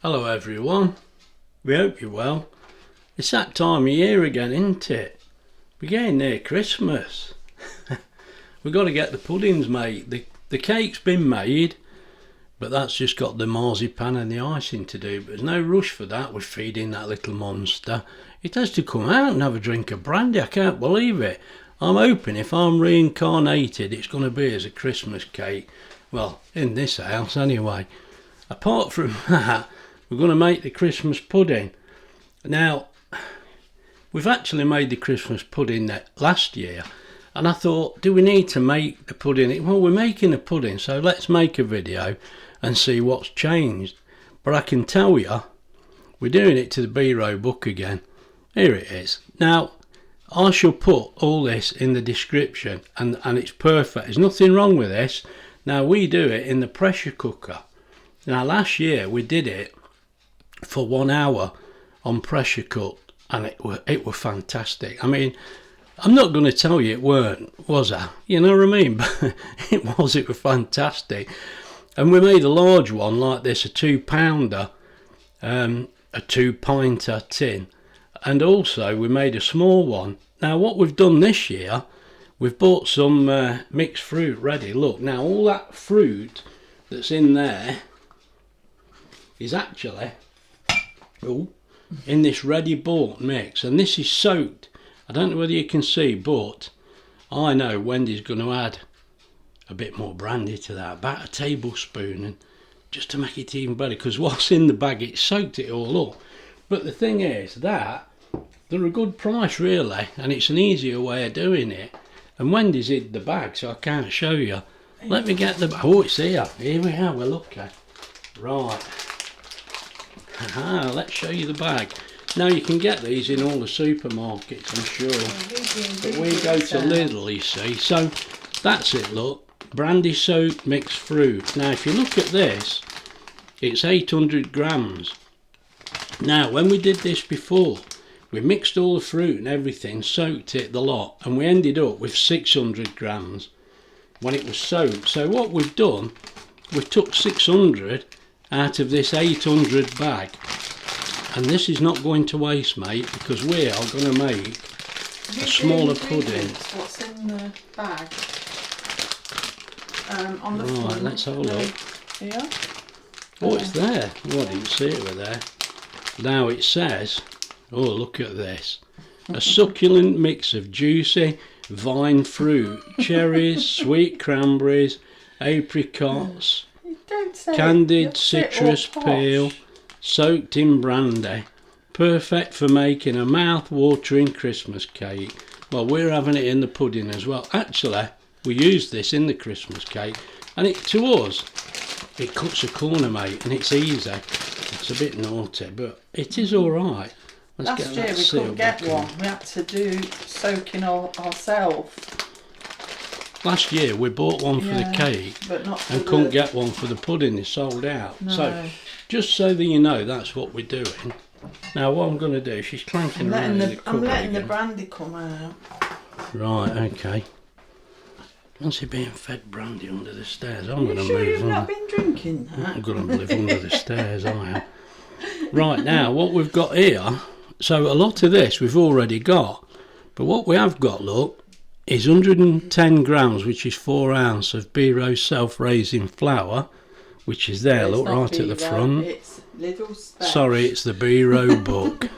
Hello everyone, we hope you're well. It's that time of year again, isn't it? We're getting near Christmas. We've got to get the puddings made. The cake's been made, but that's just got the marzipan and the icing to do. But there's no rush for that. We're feeding that little monster. It has to come out and have a drink of brandy. I can't believe it. I'm hoping if I'm reincarnated, it's going to be as a Christmas cake. Well, in this house anyway. Apart from that, we're going to make the Christmas pudding. Now, we've actually made the Christmas pudding last year, and I thought, do we need to make the pudding? Well, we're making a pudding, so let's make a video and see what's changed. But I can tell you, we're doing it to the B-row book again. Here it is. Now, I shall put all this in the description, and it's perfect. There's nothing wrong with this. Now, we do it in the pressure cooker. Now, last year we did it for 1 hour on pressure cook, and it were fantastic. I mean, I'm not going to tell you it weren't, was I? You know what I mean? But it was fantastic. And we made a large one like this, a 2-pounder, a 2-pinter tin. And also we made a small one. Now what we've done this year, we've bought some mixed fruit ready. Look, now all that fruit that's in there is actually in this ready bought mix, and this is soaked. I don't know whether you can see, but I know Wendy's going to add a bit more brandy to that, about a tablespoon, and just to make it even better, because what's in the bag, it soaked it all up. But the thing is that they're a good price really, and it's an easier way of doing it. And Wendy's hid the bag, so I can't show you. Let me get the, oh, it's here we are, we're lucky. Right, let's show you the bag. Now you can get these in all the supermarkets, I'm sure, but we go to Lidl, you see. So that's it, look, brandy soaked mixed fruit. Now if you look at this, it's 800 grams. Now when we did this before, we mixed all the fruit and everything, soaked it the lot, and we ended up with 600 grams when it was soaked. So what we've done, we took 600 out of this 800 bag, and this is not going to waste, mate, because we are going to make a smaller pudding. What's in the bag? On the right, front. let's have a look. Here. Oh, it's there. Oh, I didn't see it were there. Now it says, oh, look at this. A succulent mix of juicy vine fruit, cherries, sweet cranberries, apricots, candied citrus peel, soaked in brandy. Perfect for making a mouth-watering Christmas cake. Well, we're having it in the pudding as well. Actually, we used this in the Christmas cake, and it, to us, it cuts a corner, mate, and it's easy. It's a bit naughty, but it is all right. Last year we couldn't get one. We had to do soaking ourselves. Last year we bought one for the cake, but not for and couldn't get one for the pudding. They sold out. No. So just so that you know, that's what we're doing. Now what I'm going to do, she's clanking around in the cupboard. I'm letting the brandy come out. Right, okay. Fancy being fed brandy under the stairs. I'm going to sure move you've on. not been drinking that? I'm going to live under the stairs, I am. Right, now what we've got here, so a lot of this we've already got, but what we have got, look, is 110 grams, which is 4 ounces of B-row self-raising flour, which is there, look, right at the front. It's Lidl Special. Sorry, it's the B-row book.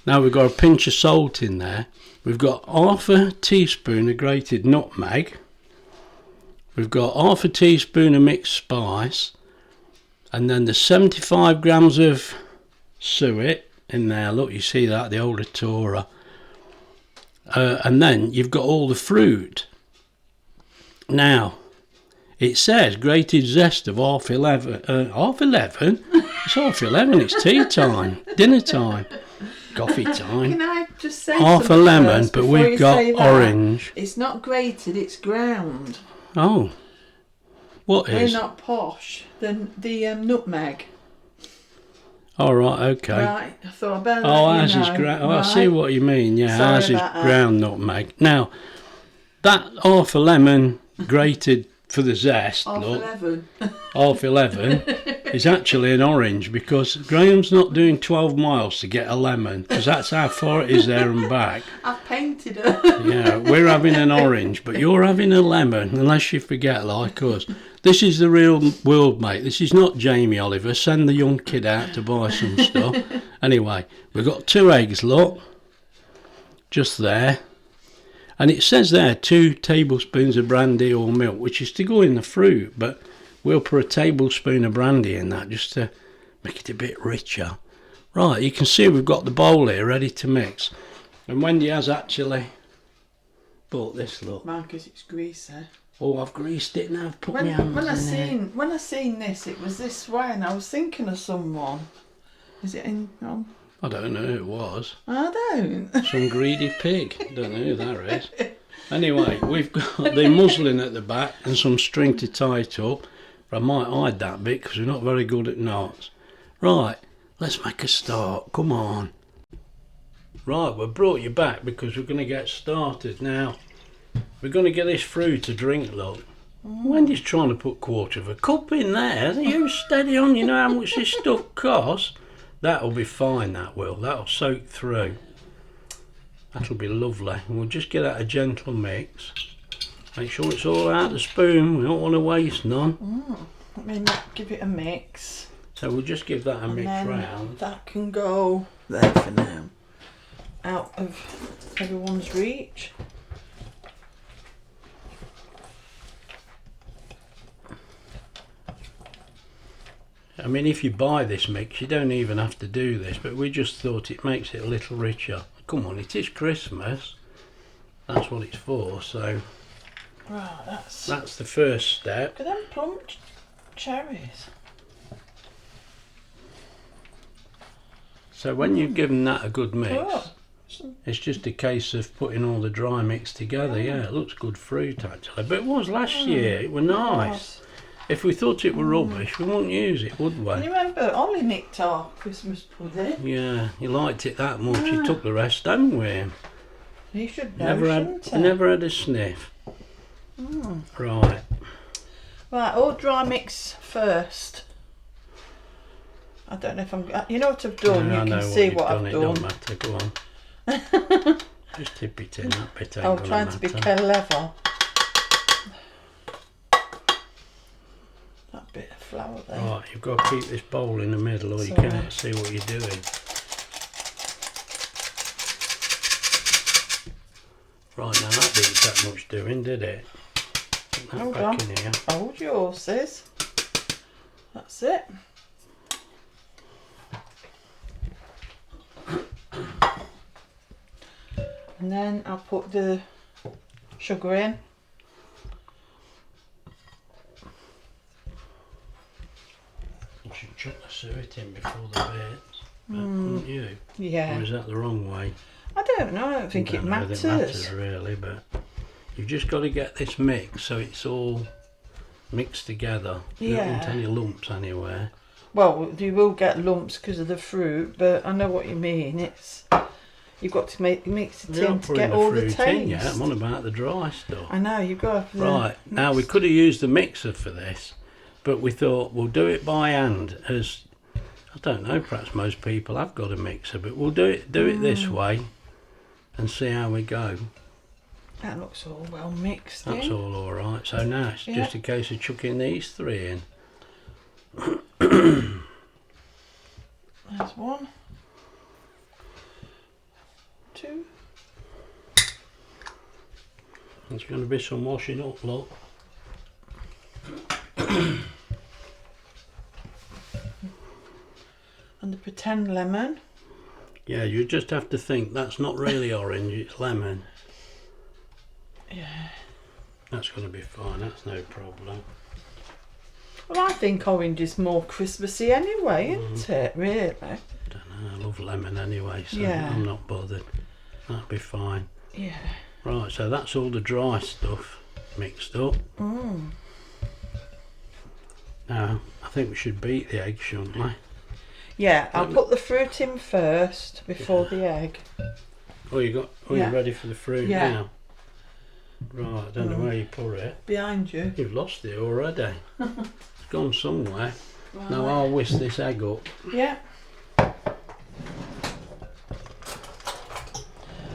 Now we've got a pinch of salt in there. We've got half a teaspoon of grated nutmeg. We've got half a teaspoon of mixed spice. And then there's 75 grams of suet in there. Look, you see that, the old Atora. And then you've got all the fruit. Now, it says grated zest of half 11. Half 11? It's half 11, it's tea time, dinner time, coffee time. Can I just say half a lemon, but we've got orange. It's not grated, it's ground. Oh. What is? They're not posh. The nutmeg. All right, okay. Right, I thought I better Oh, let ours you is know. ground. Oh, Right. I see what you mean. Yeah, Sorry ours is about that. ground nutmeg. Now, that half a lemon grated for the zest. Half look, 11. half 11 is actually an orange, because Graham's not doing 12 miles to get a lemon, because that's how far it is there and back. I've painted her. Yeah, we're having an orange, but you're having a lemon, unless you forget like us. This is the real world, mate. This is not Jamie Oliver. Send the young kid out to buy some stuff. Anyway, we've got 2 eggs, look. Just there. And it says there 2 tablespoons of brandy or milk, which is to go in the fruit, but we'll put a tablespoon of brandy in that just to make it a bit richer. Right, you can see we've got the bowl here ready to mix. And Wendy has actually bought this, look. Marcus, it's greasy. Oh, I've greased it now. I've put my hands in it. When I seen this, it was this way, and I was thinking of someone. Is it in? I don't know who it was. I don't. Some greedy pig. Don't know who that is. Anyway, we've got the muslin at the back and some string to tie it up. But I might hide that bit because we're not very good at knots. Right, let's make a start. Come on. Right, we've brought you back because we're going to get started now. We're going to get this through to drink, look. Wendy's trying to put 1/4 of a cup in there. Are you steady on? You know how much this stuff costs? That'll be fine, that will. That'll soak through. That'll be lovely. And we'll just get out a gentle mix. Make sure it's all out the spoon. We don't want to waste none. Let me give it a mix. So we'll just give that a mix round. That can go there for now. Out of everyone's reach. I mean, if you buy this mix, you don't even have to do this, but we just thought it makes it a little richer. Come on, it is Christmas. That's what it's for, so Right, that's the first step. Look at them plump cherries. So when you've given that a good mix, it's just a case of putting all the dry mix together. Yeah, it looks good fruit actually, but it was last year. It was nice. If we thought it were rubbish, we wouldn't use it, would we? Can you remember Ollie nicked our Christmas pudding? Yeah, he liked it that much. He took the rest home with him. He should know, shouldn't he? Never had a sniff. Right. Right, all dry mix first. I don't know if I'm... You know what I've done? Yeah, you can see what I've done. It don't matter, go on. Just tip it in, that bit ain't I'm gonna trying to be matter. clever. That bit of flour there. Right, you've got to keep this bowl in the middle or you Sorry. can't see what you're doing. Right, now that didn't take much doing, did it? Put that Hold back on. in here. Hold your horses. That's it. And then I'll put the sugar in. You should chuck the suet in before the bits, but wouldn't you? Yeah. Or is that the wrong way? I don't know. I don't think it I don't know matters. if it matters really, but you've just got to get this mix so it's all mixed together. You don't want Yeah. any lumps anywhere. Well, you will get lumps because of the fruit, but I know what you mean. It's you've got to mix it You're in not to putting get the all the fruit taste. in yet. I'm on about the dry stuff. I know you've got to. Right, now we could have used the mixer for this, but we thought we'll do it by hand. As I don't know, perhaps most people have got a mixer, but we'll do it this way and see how we go. That looks all well mixed. That's in. all right. So now it's just a case of chucking these 3 in. There's 1, 2. There's going to be some washing up, look. And the pretend lemon. Yeah, you just have to think that's not really orange, it's lemon. Yeah. That's going to be fine, that's no problem. Well, I think orange is more Christmassy anyway, isn't it? Really? I don't know, I love lemon anyway, so Yeah. I'm not bothered. That'll be fine. Yeah. Right, so that's all the dry stuff mixed up. Now, I think we should beat the egg, shouldn't we? Yeah, I'll put the fruit in first before the egg. Oh, you ready for the fruit Yeah. now? Right, I don't know where you put it. Behind you. You've lost it already. It's gone somewhere. Right. Now I'll whisk this egg up. Yeah.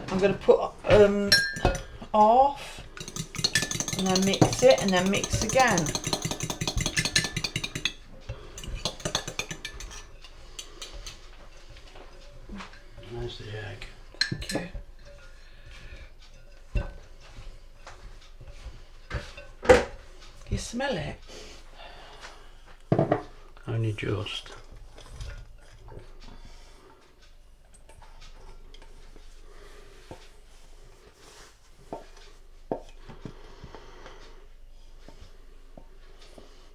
I'm going to put half and then mix it and then mix again. There's the egg. Thank you. You smell it? Only just.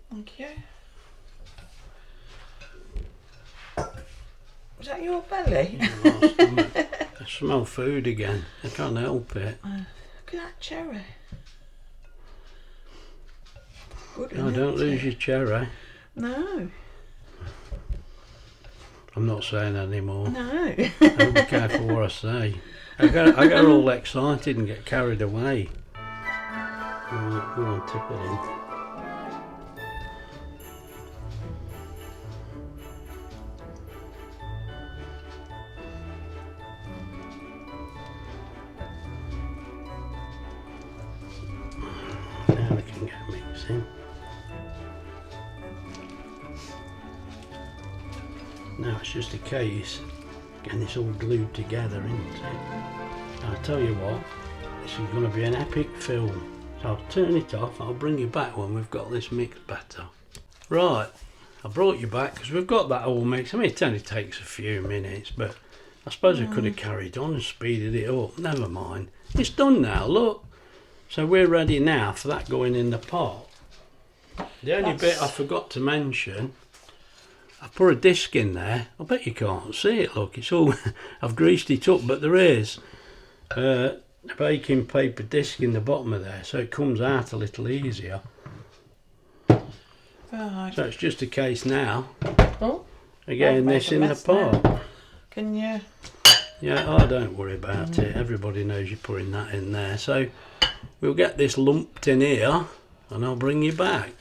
Thank you. Was that your belly? I smell food again. I can't help it. Look at that cherry. Good, No, don't lose your cherry. No. I'm not saying anymore. No. I'll be careful what I say. I get all excited and get carried away. Right, go on, tip it in. Now we can get mixing. Now it's just a case getting this all glued together, isn't it? I'll tell you what, this is going to be an epic film. So I'll turn it off, I'll bring you back when we've got this mixed better. Right, I brought you back because we've got that all mixed. I mean, it only takes a few minutes, but I suppose I could have carried on and speeded it up. Never mind. It's done now, look. So we're ready now for that going in the pot. The only bit I forgot to mention, I put a disc in there. I bet you can't see it, look. It's all, I've greased it up, but there is a baking paper disc in the bottom of there, so it comes out a little easier. Right. So it's just a case now. Oh, Again, this in the pot. now. Can you? Yeah, oh, don't worry about it. Everybody knows you're putting that in there. So we'll get this lumped in here and I'll bring you back.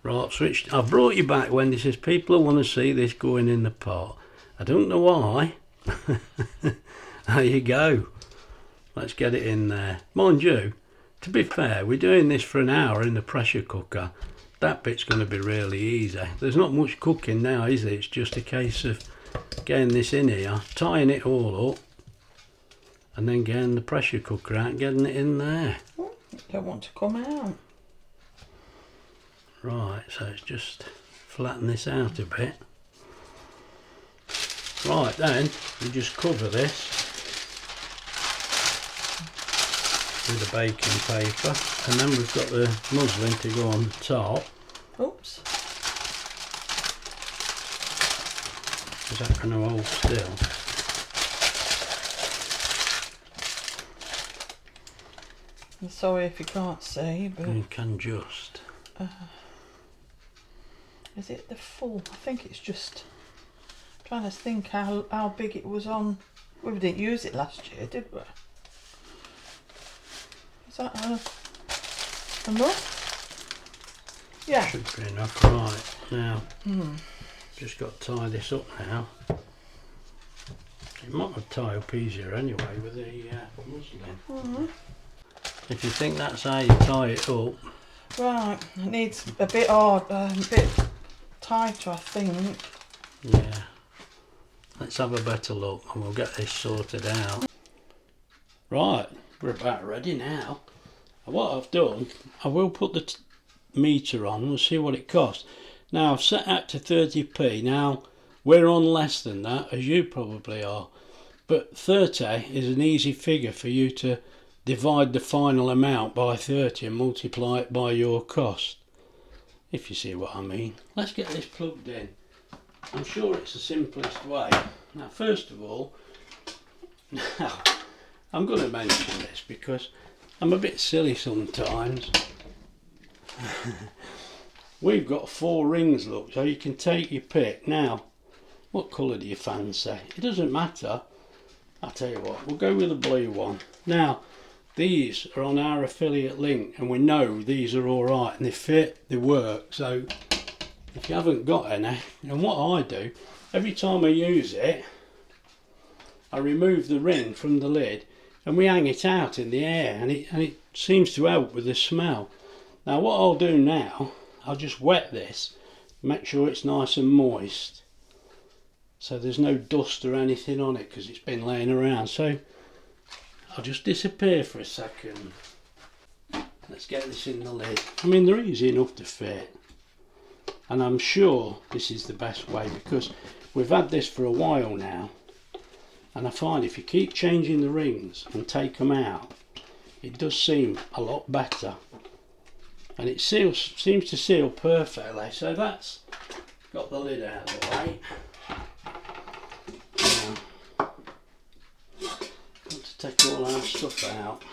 Right, switched. I've brought you back when this is people who want to see this going in the pot. I don't know why. There you go. Let's get it in there. Mind you, to be fair, we're doing this for an hour in the pressure cooker. That bit's going to be really easy. There's not much cooking now, is it? It's just a case of getting this in here, tying it all up, and then getting the pressure cooker out and getting it in there. Oh, don't want to come out. Right, so it's just flatten this out a bit. Right then, we just cover this with a baking paper, and then we've got the muslin to go on top. Oops. Is that going to hold still? I'm sorry if you can't see, but You can just. is it the full? I think it's just trying to think how big it was on. We didn't use it last year, did we? Is that enough? Yeah. Should be enough. Right, now, just got to tie this up now. It might have tie up easier anyway with the muslin. If you think that's how you tie it up. Right, it needs a bit hard, a bit tighter, I think. Yeah. Let's have a better look and we'll get this sorted out. Right, we're about ready now. And what I've done, I will put the meter on and we'll see what it costs. Now I've set that to 30p. Now we're on less than that, as you probably are. But 30 is an easy figure for you to divide the final amount by 30 and multiply it by your cost. If you see what I mean. Let's get this plugged in. I'm sure it's the simplest way. Now first of all, I'm going to mention this because I'm a bit silly sometimes. We've got 4 rings, look, so you can take your pick. Now, what colour do you fancy? It doesn't matter. I'll tell you what, we'll go with the blue one. Now, these are on our affiliate link, and we know these are all right and they fit, they work. So if you haven't got any, and what I do every time I use it, I remove the ring from the lid and we hang it out in the air, and it seems to help with the smell. Now what I'll do now, I'll just wet this, make sure it's nice and moist, so there's no dust or anything on it because it's been laying around. So I'll just disappear for a second. Let's get this in the lid. I mean, they're easy enough to fit, and I'm sure this is the best way because we've had this for a while now, and I find if you keep changing the rings and take them out, it does seem a lot better, and it seems to seal perfectly. So that's got the lid out of the way. Now, got to take all our stuff out.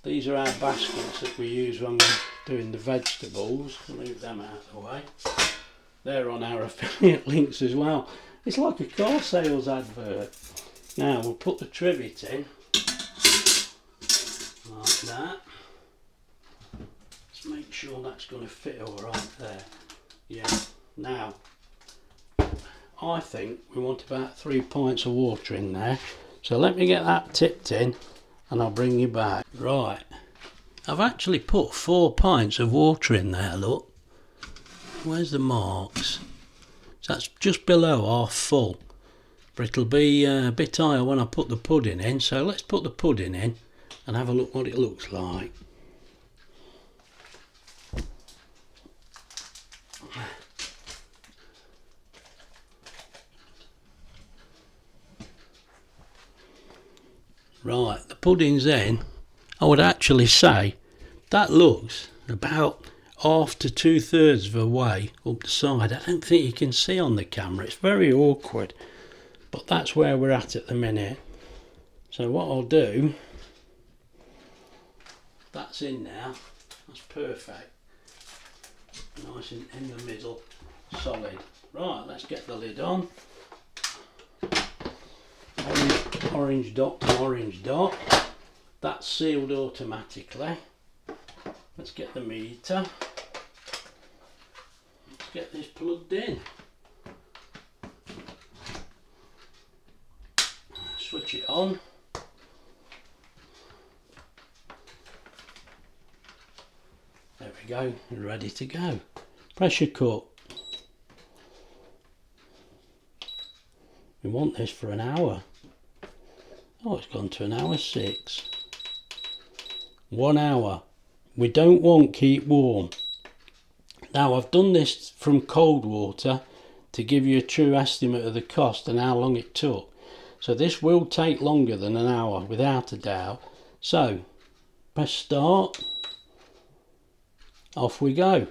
These are our baskets that we use when we're doing the vegetables. We'll leave them out of the way. They're on our affiliate links as well. It's like a car sales advert. Now we'll put the trivet in like that. Let's make sure that's going to fit all right there. Yeah. Now I think we want about 3 pints of water in there. So let me get that tipped in and I'll bring you back. Right. I've actually put 4 pints of water in there, look. Where's the marks? So that's just below half full, but it'll be a bit higher when I put the pudding in. So let's put the pudding in and have a look what it looks like. Right, the pudding's in. I would actually say that looks about half to 2/3 of the way up the side. I don't think you can see on the camera, it's very awkward, but that's where we're at the minute. So what I'll do, that's in now, that's perfect, nice in the middle, solid. Right, let's get the lid on. Orange dot to orange dot, that's sealed automatically. Let's get the meter. Let's get this plugged in. Switch it on. There we go, ready to go. Pressure cook. We want this for an hour. Oh, it's gone to 1:06. 1 hour. We don't want keep warm. Now I've done this from cold water to give you a true estimate of the cost and how long it took. So this will take longer than an hour without a doubt. So press start. Off we go.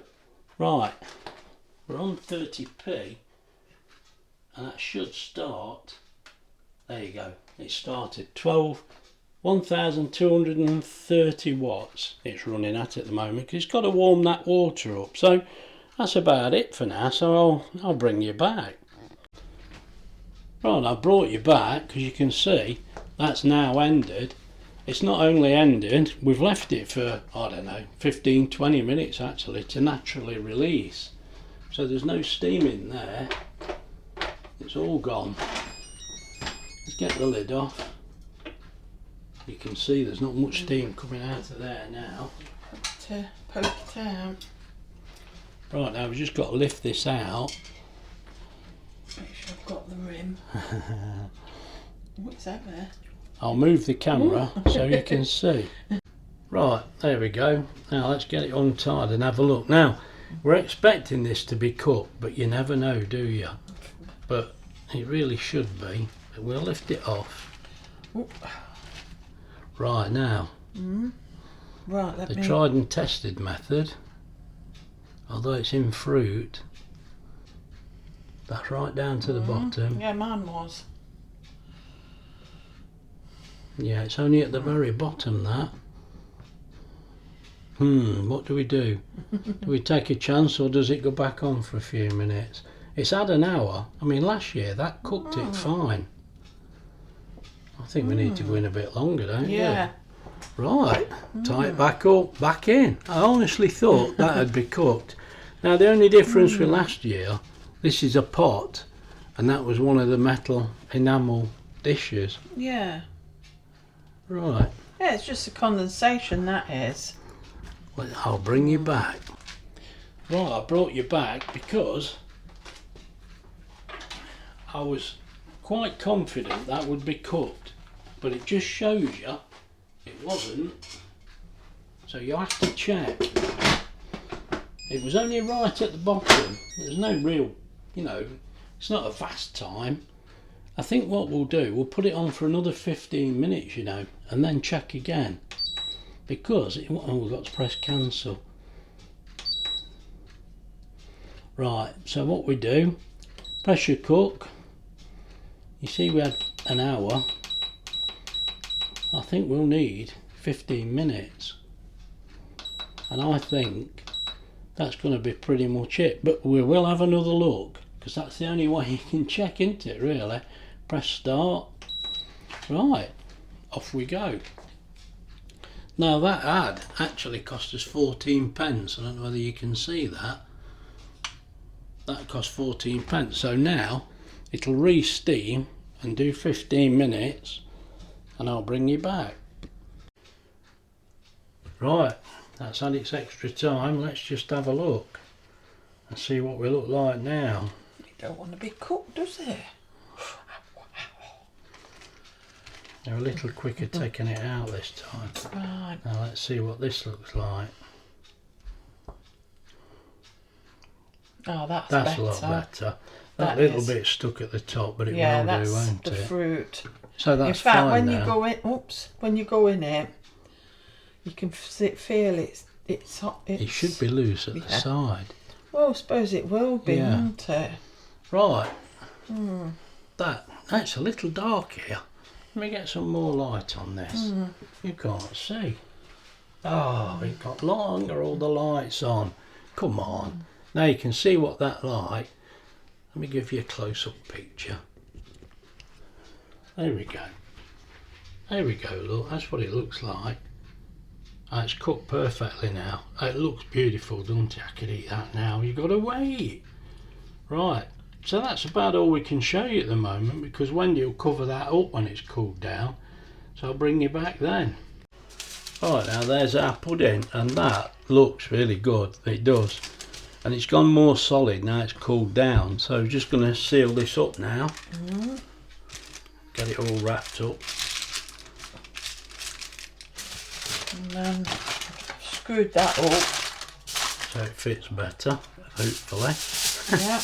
Right, we're on 30p and that should start. There you go, it started. 1230 watts it's running at the moment because it's got to warm that water up. So that's about it for now, so I'll bring you back. Right, I brought you back because you can see that's now ended. It's not only ended, we've left it for, I don't know, 15-20 minutes actually to naturally release. So there's no steam in there, it's all gone. Let's get the lid off. You can see there's not much steam coming out of there now. To poke it out. Right, now we've just got to lift this out. Make sure I've got the rim. What's that there? I'll move the camera so you can see. Right, there we go. Now let's get it untied and have a look. Now, we're expecting this to be cooked, but you never know, do you? But it really should be. But we'll lift it off. Ooh. Right, now. Right, The tried and tested method, although it's in fruit, that's right down to the bottom. Yeah, mine was. Yeah, it's only at the very bottom, that. What do we do? Do we take a chance or does it go back on for a few minutes? It's had an hour. I mean, last year that cooked it fine. I think we need to go in a bit longer, don't you? Yeah. Right, tie it back up, back in. I honestly thought that'd be cooked. Now the only difference with last year, this is a pot, and that was one of the metal enamel dishes. Yeah. Right. Yeah, it's just a condensation, that is. Well, I'll bring you back. Right, I brought you back because I was quite confident that would be cooked, but it just shows you it wasn't, so you have to check. It was only right at the bottom. There's no real, it's not a fast time. I think what we'll do, we'll put it on for another 15 minutes, and then check again, because we've got to press cancel. Right, so what we do, pressure cook. You see we had an hour. I think we'll need 15 minutes, and I think that's going to be pretty much it, but we will have another look, because that's the only way you can check, isn't it, really? Press start. Right, off we go. Now that ad actually cost us 14 pence. I don't know whether you can see that. That cost 14 pence. So now it'll re-steam and do 15 minutes, and I'll bring you back. Right, that's had its extra time. Let's just have a look and see what we look like now. It don't want to be cooked, does it? They're a little quicker taking it out this time. Right. Now let's see what this looks like. Oh, that's a better. lot better. That That little is. bit stuck at the top, but it Yeah, will that's do, won't the it? fruit. So that's in fact, fine when now. you go in, when you go in it, you can feel it's hot. It should be loose at the side. Well, I suppose it will be, Yeah. won't it? Right. That's a little dark here. Let me get some more light on this. You can't see. Oh, it got longer, all the lights on. Come on. Now you can see what that like. Let me give you a close-up picture. There we go. There we go, look. That's what it looks like. It's cooked perfectly now. It looks beautiful, doesn't it? I could eat that now. You've got to wait. Right. So that's about all we can show you at the moment, because Wendy will cover that up when it's cooled down. So I'll bring you back then. Right, now there's our pudding, and that looks really good. It does. And it's gone more solid now it's cooled down. So I'm just going to seal this up now. Get it all wrapped up. And then screwed that up. So it fits better, hopefully. Yeah.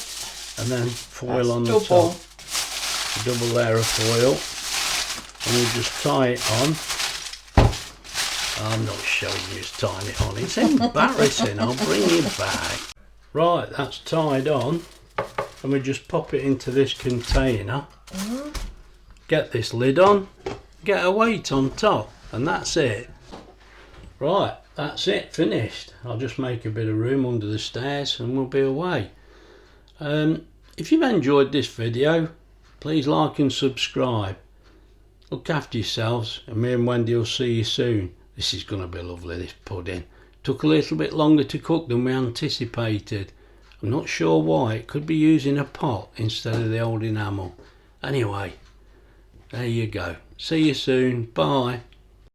And then foil That's on the double. top. A double layer of foil. And we'll just tie it on. I'm not showing you tying it on. It's embarrassing. I'll bring you back. Right, that's tied on. And we just pop it into this container. Get this lid on. Get a weight on top. And that's it. Right, that's it. Finished. I'll just make a bit of room under the stairs and we'll be away. If you've enjoyed this video, please like and subscribe. Look after yourselves, and me and Wendy will see you soon. This is going to be lovely, this pudding. Took a little bit longer to cook than we anticipated. I'm not sure why. It could be using a pot instead of the old enamel. Anyway, there you go. See you soon. Bye.